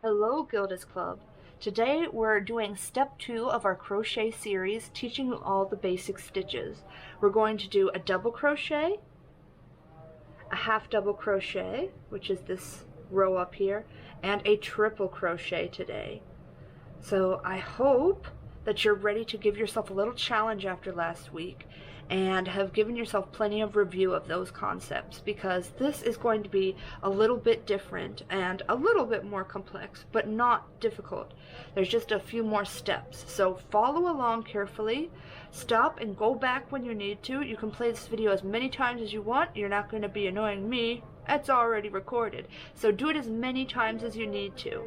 Hello Gilda's Club. Today we're doing step 2 of our crochet series, teaching you all the basic stitches. We're going to do a double crochet, a half double crochet, which is this row up here, and a triple crochet today. So I hope that you're ready to give yourself a little challenge after last week and have given yourself plenty of review of those concepts, because this is going to be a little bit different and a little bit more complex, but not difficult. There's just a few more steps, so follow along carefully. Stop and go back when you need to. You can play this video as many times as you want. You're not going to be annoying me. It's already recorded, so do it as many times as you need to.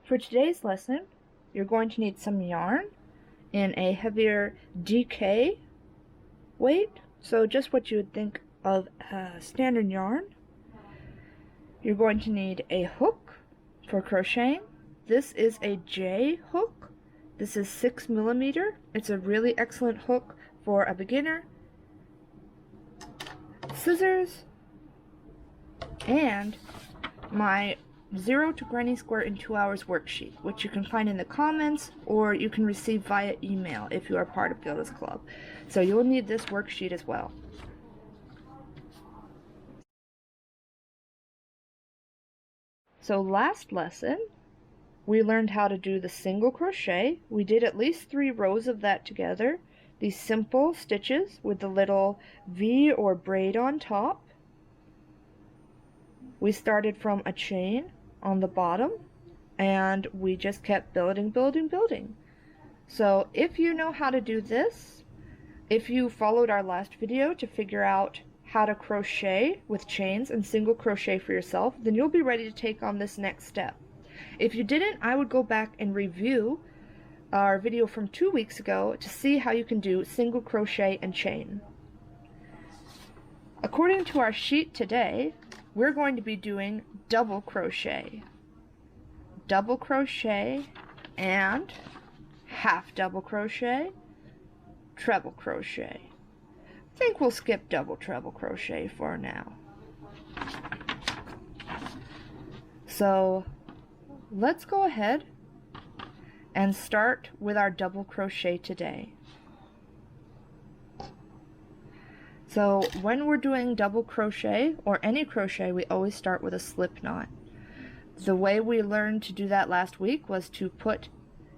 For today's lesson, you're going to need some yarn in a heavier DK weight, so just what you would think of standard yarn. You're going to need a hook for crocheting. This is a J hook. This is 6mm. It's a really excellent hook for a beginner. Scissors, and my 0 to Granny Square in 2 Hours worksheet, which you can find in the comments or you can receive via email if you are part of Gilda's Club. So you'll need this worksheet as well. So last lesson, we learned how to do the single crochet. We did at least 3 rows of that together. These simple stitches with the little V or braid on top. We started from a chain on the bottom, and we just kept building. So if you know how to do this, if you followed our last video to figure out how to crochet with chains and single crochet for yourself, then you'll be ready to take on this next step. If you didn't, I would go back and review our video from 2 weeks ago to see how you can do single crochet and chain. According to our sheet today, we're going to be doing double crochet and half double crochet, treble crochet. I think we'll skip double treble crochet for now. So let's go ahead and start with our double crochet today. So when we're doing double crochet or any crochet, we always start with a slip knot. The way we learned to do that last week was to put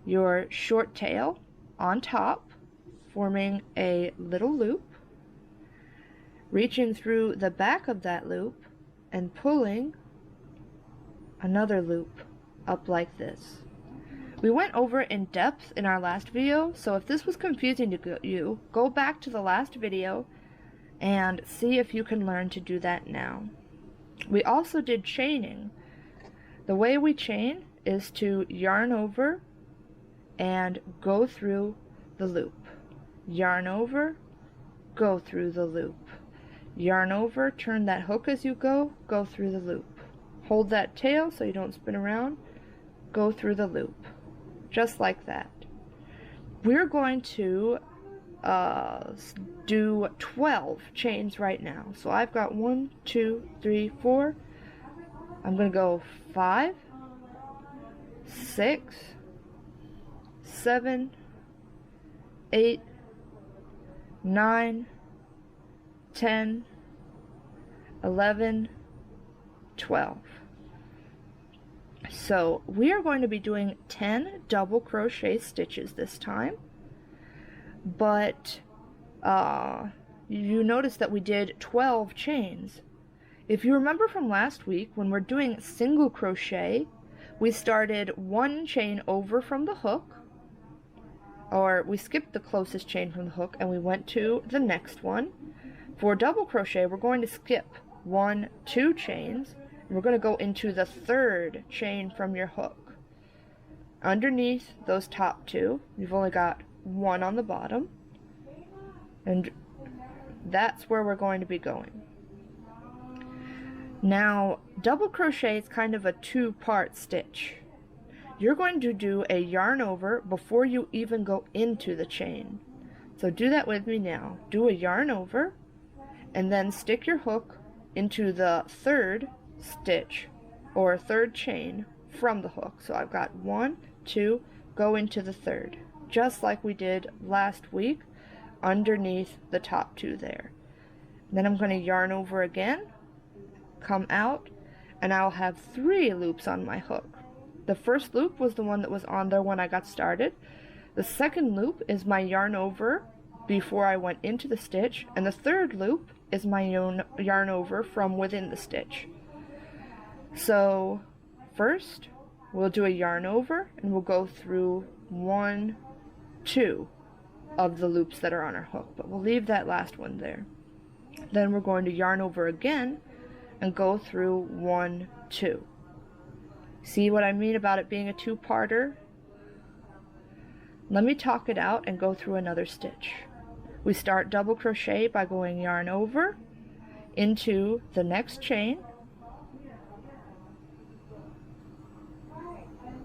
your short tail on top, forming a little loop, reaching through the back of that loop and pulling another loop up like this. We went over it in depth in our last video, so if this was confusing to you, go back to the last video and see if you can learn to do that now. We also did chaining. The way we chain is to yarn over and go through the loop. Yarn over, go through the loop. Yarn over, turn that hook as you go through the loop. Hold that tail so you don't spin around, go through the loop. Just like that. We're going to do 12 chains right now. So I've got 1, 2, 3, 4. I'm going to go 5, 6, 7, 8, 9, 10, 11, 12. So we are going to be doing 10 double crochet stitches this time, but you notice that we did 12 chains. If you remember from last week, when we're doing single crochet, we started 1 chain over from the hook, or we skipped the closest chain from the hook and we went to the next one. For double crochet, we're going to skip 1, 2 chains, and we're going to go into the 3rd chain from your hook. Underneath those top 2, you've only got 1 on the bottom, and that's where we're going to be going. Now, double crochet is kind of a 2-part stitch. You're going to do a yarn over before you even go into the chain. So do that with me now. Do a yarn over, and then stick your hook into the third stitch or a third chain from the hook. So I've got 1, 2, go into the third, just like we did last week underneath the top 2 there. Then I'm going to yarn over again, come out, and I'll have 3 loops on my hook. The first loop was the one that was on there when I got started. The second loop is my yarn over before I went into the stitch, and the third loop is my yarn over from within the stitch. So first we'll do a yarn over and we'll go through 1, 2 of the loops that are on our hook, but we'll leave that last one there. Then we're going to yarn over again and go through 1, 2. See what I mean about it being a 2-parter? Let me talk it out and go through another stitch. We start double crochet by going yarn over into the next chain,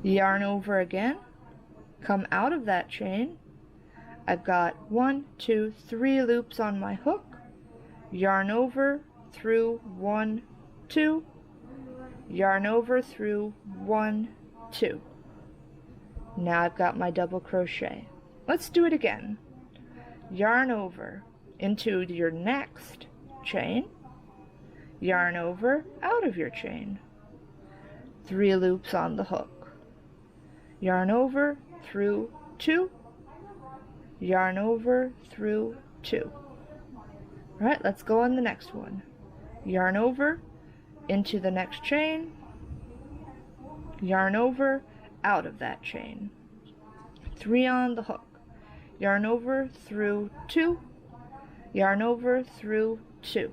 yarn over again, come out of that chain. I've got 1, 2, 3 loops on my hook, yarn over through 1, 2, yarn over through 1, 2. Now I've got my double crochet. Let's do it again. Yarn over into your next chain, yarn over out of your chain, 3 loops on the hook, yarn over through 2, yarn over through 2. Alright, let's go on the next one. Yarn over into the next chain, yarn over out of that chain, 3 on the hook, yarn over through 2, yarn over through 2.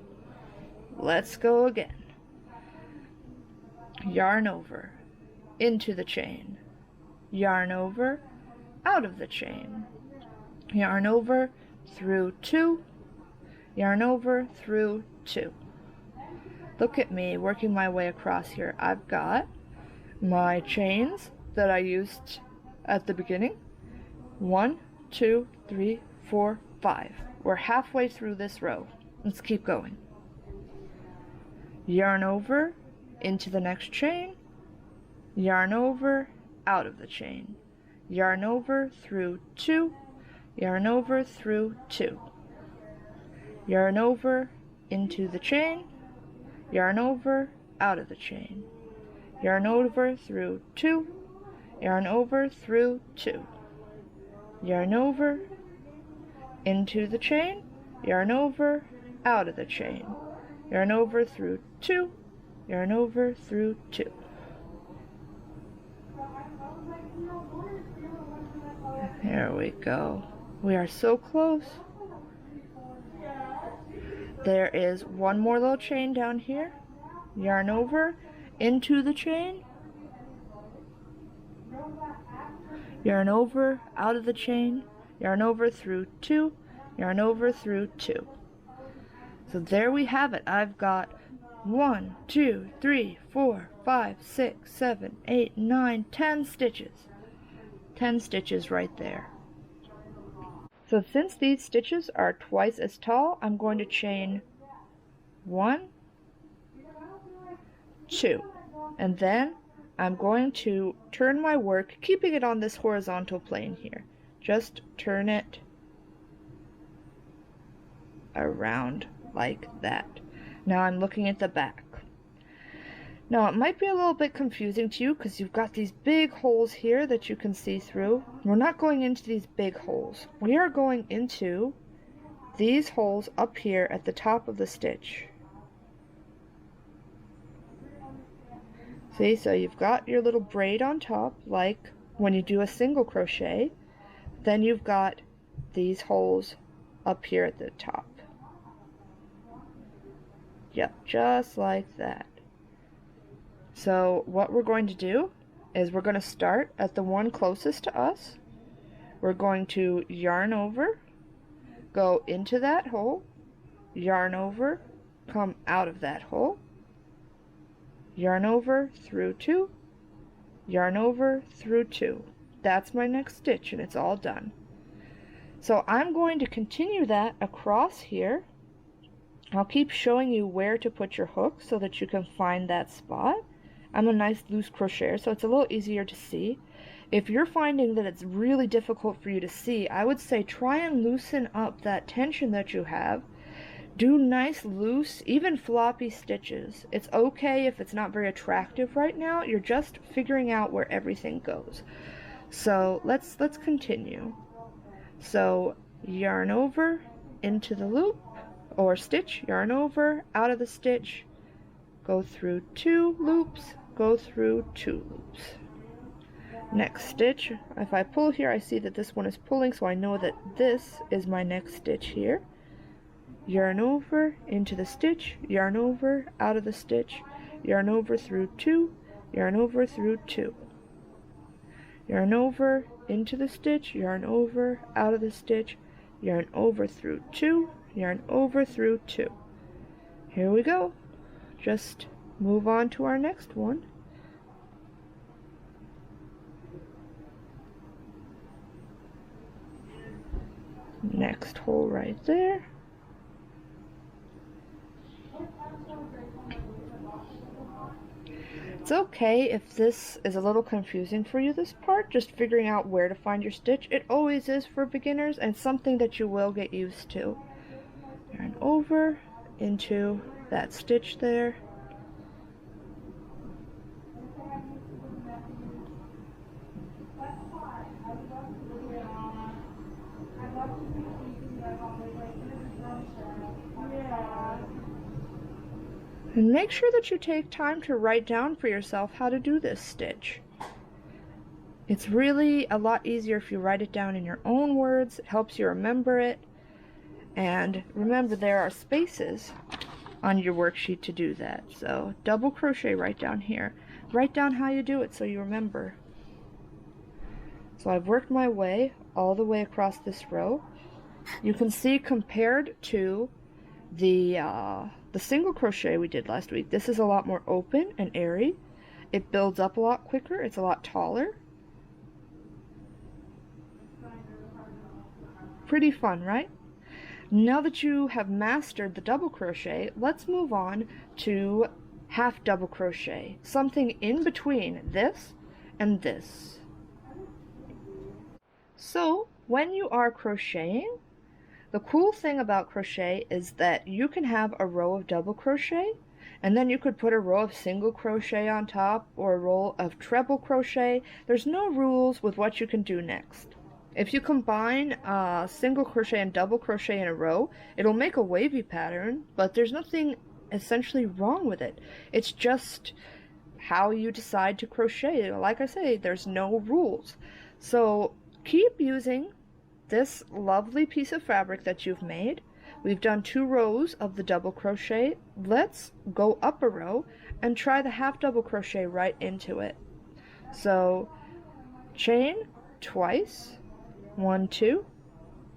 Let's go again. Yarn over into the chain, yarn over out of the chain, yarn over through 2, yarn over through 2. Look at me working my way across here. I've got my chains that I used at the beginning. 1, 2, 3, 4, 5. We're halfway through this row. Let's keep going. Yarn over into the next chain, yarn over out of the chain, yarn over through 2, yarn over through 2, yarn over into the chain, yarn over out of the chain, yarn over through 2, yarn over through 2, yarn over into the chain, yarn over out of the chain, yarn over through 2, yarn over through 2. There we go. We are so close. There is one more little chain down here. Yarn over into the chain, yarn over out of the chain, yarn over through 2, yarn over through 2. So there we have it. I've got 1, 2, 3, 4, 5, 6, 7, 8, 9, 10 stitches. 10 stitches right there. So since these stitches are twice as tall, I'm going to chain 1, 2, and then I'm going to turn my work, keeping it on this horizontal plane here. Just turn it around like that. Now I'm looking at the back. Now it might be a little bit confusing to you because you've got these big holes here that you can see through. We're not going into these big holes. We are going into these holes up here at the top of the stitch. See, so you've got your little braid on top like when you do a single crochet. Then you've got these holes up here at the top. Yep, just like that. So what we're going to do is we're going to start at the one closest to us. We're going to yarn over, go into that hole, yarn over, come out of that hole, yarn over through 2, yarn over through 2. That's my next stitch and it's all done. So I'm going to continue that across here I'll keep showing you where to put your hook so that you can find that spot. I'm a nice loose crocheter, so it's a little easier to see. If you're finding that it's really difficult for you to see, I would say try and loosen up that tension that you have. Do nice, loose, even floppy stitches. It's okay if it's not very attractive right now. You're just figuring out where everything goes. So let's continue. So yarn over into the loop, or stitch, yarn over, out of the stitch, go through 2 loops, go through 2 loops. Next stitch, if I pull here, I see that this one is pulling, so I know that this is my next stitch here. Yarn over into the stitch, yarn over, out of the stitch, yarn over through 2, yarn over through 2. Yarn over into the stitch, yarn over, out of the stitch, yarn over through 2, yarn over through 2. Here we go. Just move on to our next one. Next hole right there. It's okay if this is a little confusing for you, this part, just figuring out where to find your stitch. It always is for beginners, and something that you will get used to. Yarn over into that stitch there. And make sure that you take time to write down for yourself how to do this stitch. It's really a lot easier if you write it down in your own words. It helps you remember it. And remember, there are spaces on your worksheet to do that. So double crochet right down here. Write down how you do it so you remember. So I've worked my way all the way across this row. You can see, compared to the single crochet we did last week, this is a lot more open and airy. It builds up a lot quicker. It's a lot taller. Pretty fun, right? Now that you have mastered the double crochet, let's move on to half double crochet, something in between this and this. So when you are crocheting, the cool thing about crochet is that you can have a row of double crochet, and then you could put a row of single crochet on top, or a row of treble crochet. There's no rules with what you can do next. If you combine single crochet and double crochet in a row, it'll make a wavy pattern, but there's nothing essentially wrong with it. It's just how you decide to crochet. Like I say, there's no rules. So keep using this lovely piece of fabric that you've made. We've done 2 rows of the double crochet. Let's go up a row and try the half double crochet right into it. So chain twice, 1, 2,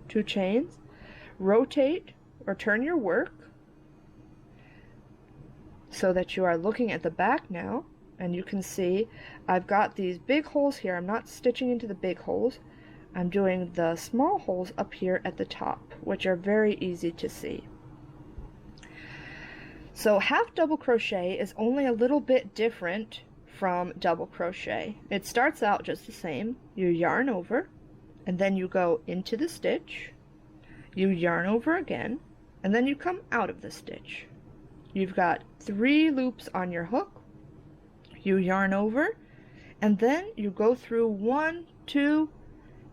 2 chains, rotate or turn your work so that you are looking at the back now, and you can see I've got these big holes here. I'm not stitching into the big holes. I'm doing the small holes up here at the top, which are very easy to see. So half double crochet is only a little bit different from double crochet. It starts out just the same. You yarn over, and then you go into the stitch, you yarn over again, and then you come out of the stitch. You've got 3 loops on your hook, you yarn over, and then you go through 1, 2,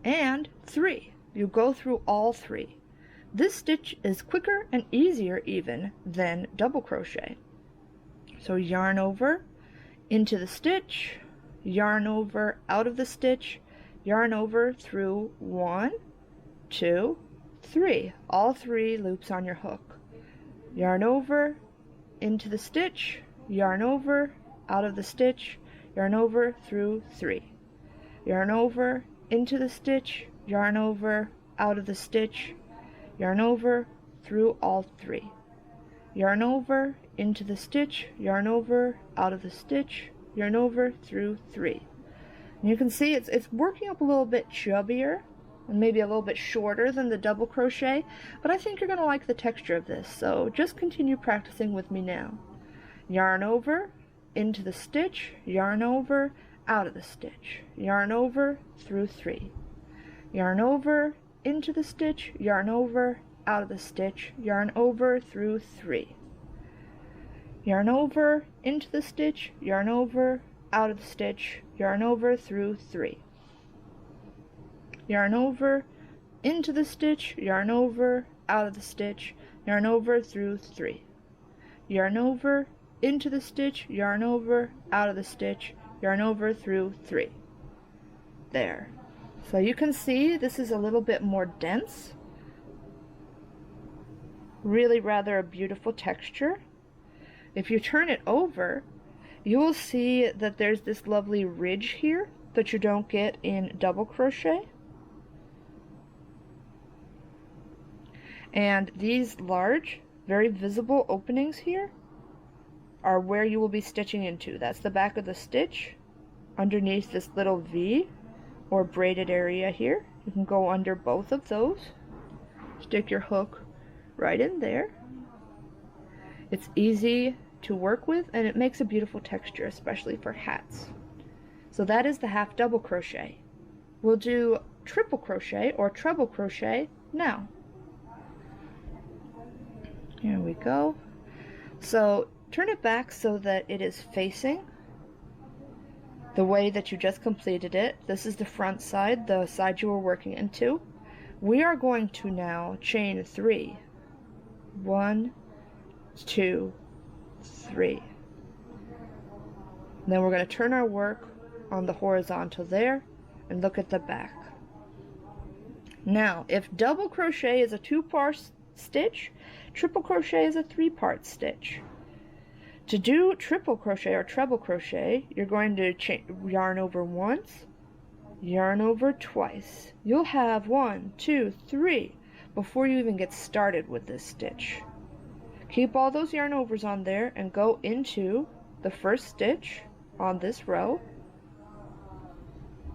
and 3. You go through all 3. This stitch is quicker and easier even than double crochet. So yarn over into the stitch, yarn over, out of the stitch, yarn over through 1, 2, 3. All 3 loops on your hook. Yarn over into the stitch, yarn over, out of the stitch, yarn over through 3. Yarn over into the stitch, yarn over, out of the stitch, yarn over through all 3. Yarn over into the stitch, yarn over, out of the stitch, yarn over through 3. And you can see it's working up a little bit chubbier and maybe a little bit shorter than the double crochet, but I think you're going to like the texture of this, so just continue practicing with me now. Yarn over, into the stitch, yarn over, out of the stitch, yarn over, through 3. Yarn over, into the stitch, yarn over, out of the stitch, yarn over, through 3. Yarn over, into the stitch, yarn over, out of the stitch, yarn over, through 3. Yarn over, into the stitch, yarn over, out of the stitch, yarn over, through 3. Yarn over, into the stitch, yarn over, out of the stitch, yarn over, through 3. There. So you can see this is a little bit more dense. Really rather a beautiful texture. If you turn it over, you will see that there's this lovely ridge here that you don't get in double crochet. And these large, very visible openings here are where you will be stitching into. That's the back of the stitch underneath this little V or braided area here. You can go under both of those. Stick your hook right in there. It's easy to work with and it makes a beautiful texture, especially for hats. So that is the half double crochet. We'll do triple crochet or treble crochet now. Here we go. So turn it back so that it is facing the way that you just completed it. This is the front side, the side you were working into. We are going to now chain 3. 1, 2, 3. And then we're going to turn our work on the horizontal there and look at the back. Now, if double crochet is a 2-part stitch, triple crochet is a 3-part stitch. To do triple crochet or treble crochet, you're going to yarn over once, yarn over twice. You'll have 1, 2, 3 before you even get started with this stitch. Keep all those yarn overs on there and go into the first stitch on this row.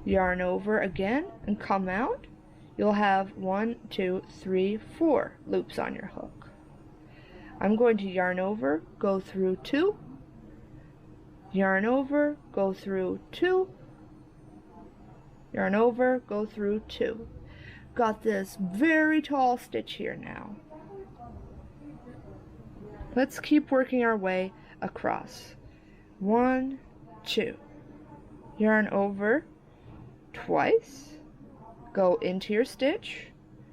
Yarn over again and come out. You'll have 1, 2, 3, 4 loops on your hook. I'm going to yarn over, go through 2, yarn over, go through 2, yarn over, go through 2. Got this very tall stitch here now. Let's keep working our way across. 1, 2. Yarn over twice, go into your stitch,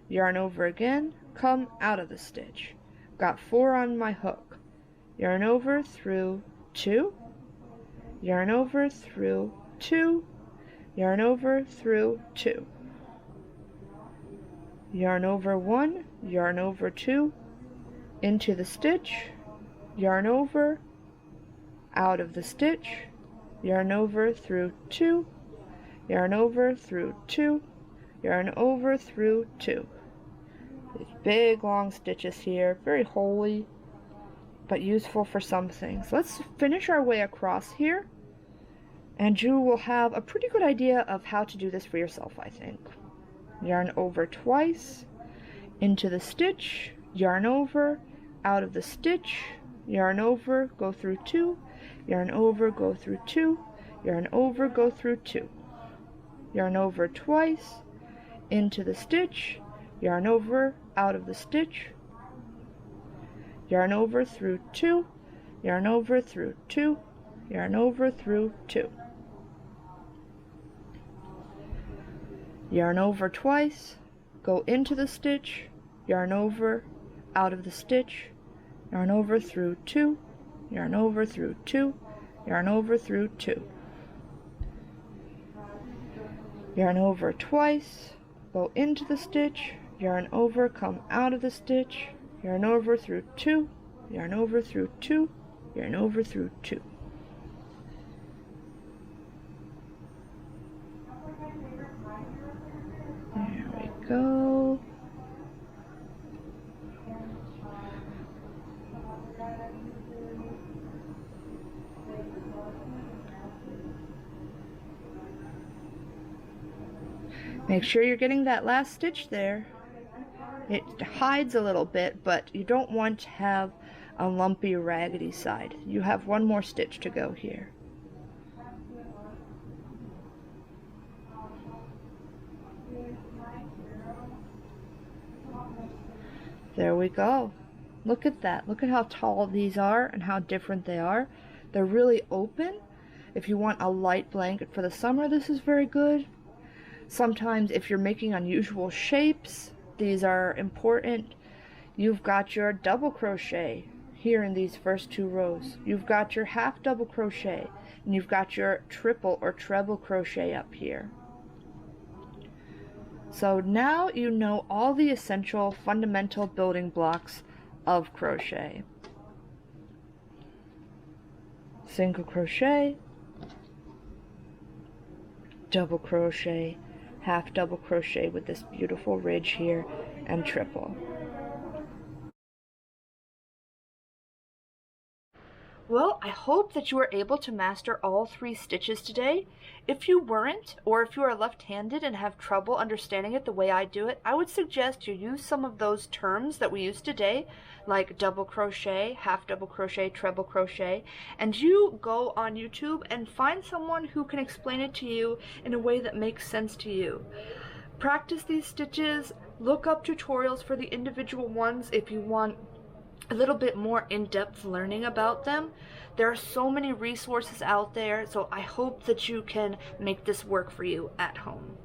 yarn over again, come out of the stitch. Got 4 on my hook. Yarn over through 2, yarn over through 2, yarn over through 2. Yarn over 1, yarn over 2, into the stitch, yarn over, out of the stitch, yarn over through 2, yarn over through 2, yarn over through 2. These big long stitches here, very holy, but useful for some things. Let's finish our way across here, and you will have a pretty good idea of how to do this for yourself, I think. Yarn over twice, into the stitch, yarn over, out of the stitch, yarn over, go through 2, yarn over, go through 2, yarn over, go through 2. Yarn over twice, into the stitch, yarn over, out of the stitch, yarn over through 2, yarn over through 2, yarn over through 2. Yarn over twice, go into the stitch, yarn over, out of the stitch, yarn over through 2, yarn over through 2, yarn over through 2. Yarn over twice, go into the stitch, yarn over, come out of the stitch, yarn over through 2, yarn over through 2, yarn over through 2. There we go. Make sure you're getting that last stitch there. It hides a little bit, but you don't want to have a lumpy, raggedy side. You have one more stitch to go here. There we go. Look at that. Look at how tall these are and how different they are. They're really open. If you want a light blanket for the summer, this is very good. Sometimes if you're making unusual shapes, these are important. You've got your double crochet here in these first 2 rows. You've got your half double crochet, and you've got your triple or treble crochet up here. So now you know all the essential fundamental building blocks of crochet. Single crochet, double crochet, half double crochet with this beautiful ridge here, and triple. Well, I hope that you were able to master all 3 stitches today. If you weren't, or if you are left-handed and have trouble understanding it the way I do it, I would suggest you use some of those terms that we used today, like double crochet, half double crochet, treble crochet, and you go on YouTube and find someone who can explain it to you in a way that makes sense to you. Practice these stitches, look up tutorials for the individual ones if you want a little bit more in-depth learning about them. There are so many resources out there, so I hope that you can make this work for you at home.